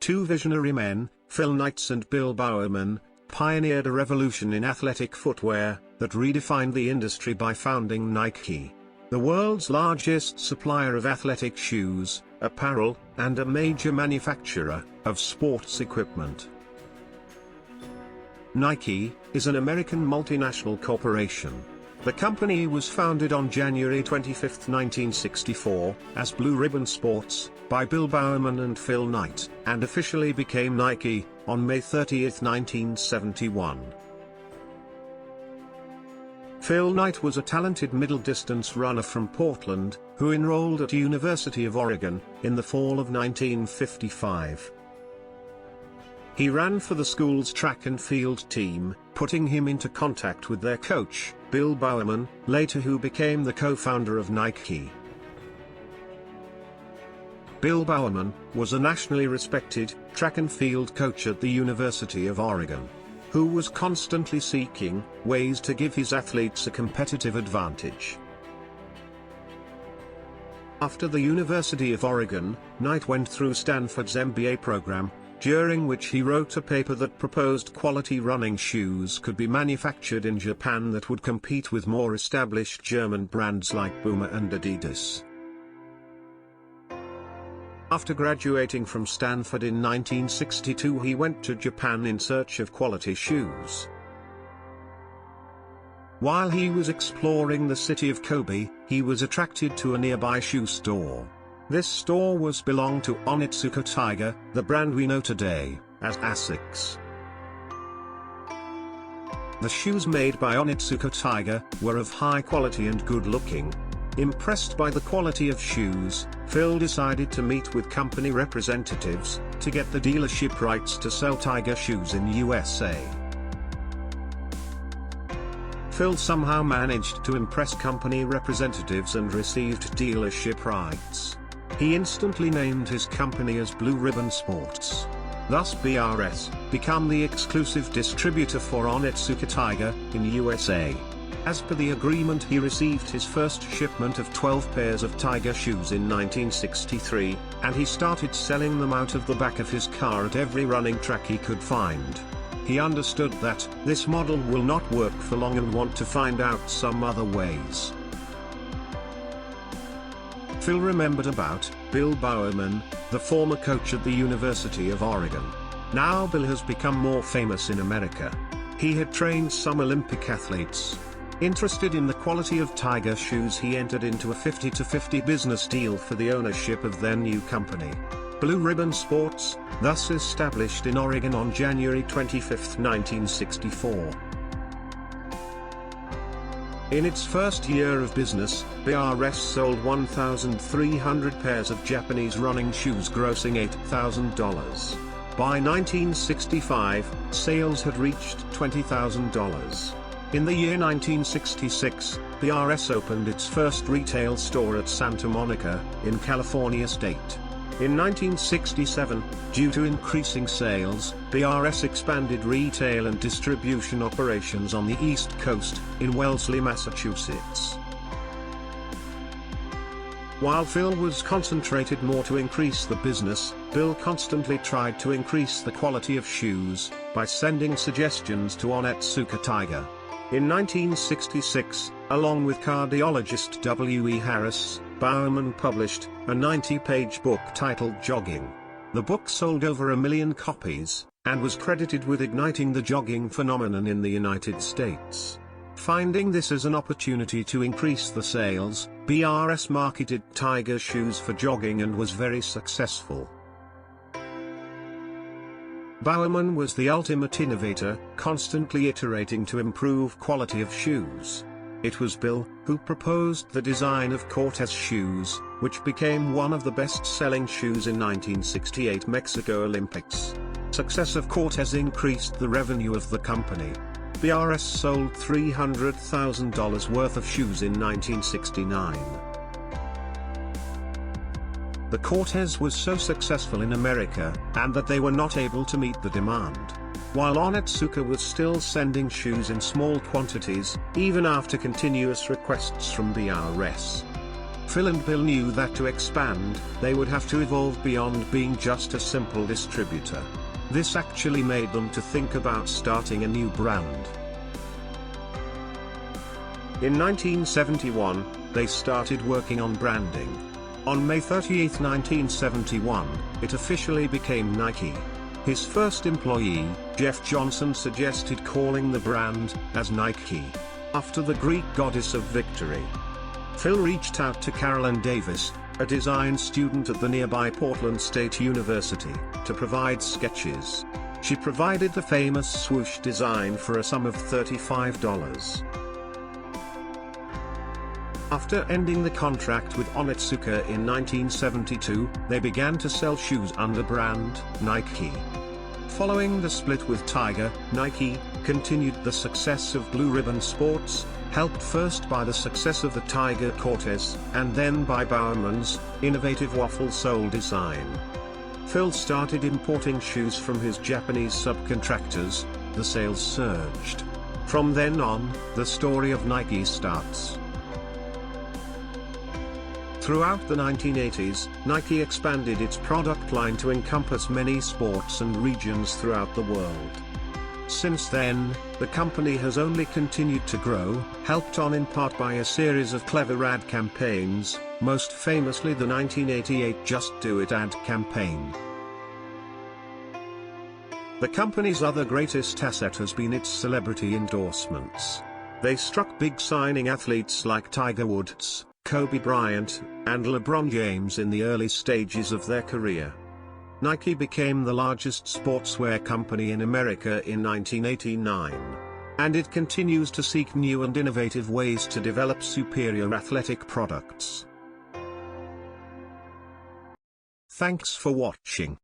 Two visionary men, Phil Knight and Bill Bowerman, pioneered a revolution in athletic footwear that redefined the industry by founding Nike, the world's largest supplier of athletic shoes, apparel, and a major manufacturer of sports equipment. Nike is an American multinational corporation. The company was founded on January 25, 1964, as Blue Ribbon Sports, by Bill Bowerman and Phil Knight, and officially became Nike on May 30, 1971. Phil Knight was a talented middle-distance runner from Portland, who enrolled at University of Oregon in the fall of 1955. He ran for the school's track and field team, putting him into contact with their coach, Bill Bowerman, later who became the co-founder of Nike. Bill Bowerman was a nationally respected track and field coach at the University of Oregon, who was constantly seeking ways to give his athletes a competitive advantage. After the University of Oregon, Knight went through Stanford's MBA program, during which he wrote a paper that proposed quality running shoes could be manufactured in Japan that would compete with more established German brands like Puma and Adidas. After graduating from Stanford in 1962, he went to Japan in search of quality shoes. While he was exploring the city of Kobe, he was attracted to a nearby shoe store. This store belonged to Onitsuka Tiger, the brand we know today as Asics. The shoes made by Onitsuka Tiger were of high quality and good looking. Impressed by the quality of shoes, Phil decided to meet with company representatives to get the dealership rights to sell Tiger shoes in USA. Phil somehow managed to impress company representatives and received dealership rights. He instantly named his company as Blue Ribbon Sports. Thus BRS became the exclusive distributor for Onitsuka Tiger in USA. As per the agreement, he received his first shipment of 12 pairs of Tiger shoes in 1963, and he started selling them out of the back of his car at every running track he could find. He understood that this model will not work for long and want to find out some other ways. Phil remembered about Bill Bowerman, the former coach at the University of Oregon. Now Bill has become more famous in America. He had trained some Olympic athletes. Interested in the quality of Tiger shoes, he entered into a 50-50 business deal for the ownership of their new company, Blue Ribbon Sports, thus established in Oregon on January 25, 1964. In its first year of business, BRS sold 1,300 pairs of Japanese running shoes grossing $8,000. By 1965, sales had reached $20,000. In the year 1966, BRS opened its first retail store at Santa Monica, in California state. In 1967, due to increasing sales, BRS expanded retail and distribution operations on the East Coast, in Wellesley, Massachusetts. While Phil was concentrated more to increase the business, Bill constantly tried to increase the quality of shoes, by sending suggestions to Onitsuka Tiger. In 1966, along with cardiologist W.E. Harris, Bowerman published a 90-page book titled Jogging. The book sold over 1 million copies, and was credited with igniting the jogging phenomenon in the United States. Finding this as an opportunity to increase the sales, BRS marketed Tiger shoes for jogging and was very successful. Bowerman was the ultimate innovator, constantly iterating to improve quality of shoes. It was Bill who proposed the design of Cortez shoes, which became one of the best-selling shoes in 1968 Mexico Olympics. Success of Cortez increased the revenue of the company. BRS sold $300,000 worth of shoes in 1969. The Cortez was so successful in America, and that they were not able to meet the demand. While Onitsuka was still sending shoes in small quantities, even after continuous requests from BRS. Phil and Bill knew that to expand, they would have to evolve beyond being just a simple distributor. This actually made them to think about starting a new brand. In 1971, they started working on branding. On May 38, 1971, it officially became Nike. His first employee, Jeff Johnson, suggested calling the brand as Nike, after the Greek goddess of victory. Phil reached out to Carolyn Davis, a design student at the nearby Portland State University, to provide sketches. She provided the famous swoosh design for a sum of $35. After ending the contract with Onitsuka in 1972, they began to sell shoes under brand Nike. Following the split with Tiger, Nike continued the success of Blue Ribbon Sports, helped first by the success of the Tiger Cortez, and then by Bowerman's innovative waffle sole design. Phil started importing shoes from his Japanese subcontractors. The sales surged. From then on, the story of Nike starts. Throughout the 1980s, Nike expanded its product line to encompass many sports and regions throughout the world. Since then, the company has only continued to grow, helped on in part by a series of clever ad campaigns, most famously the 1988 Just Do It ad campaign. The company's other greatest asset has been its celebrity endorsements. They struck big signing athletes like Tiger Woods, Kobe Bryant, and LeBron James in the early stages of their career. Nike became the largest sportswear company in America in 1989. And it continues to seek new and innovative ways to develop superior athletic products. Thanks for watching.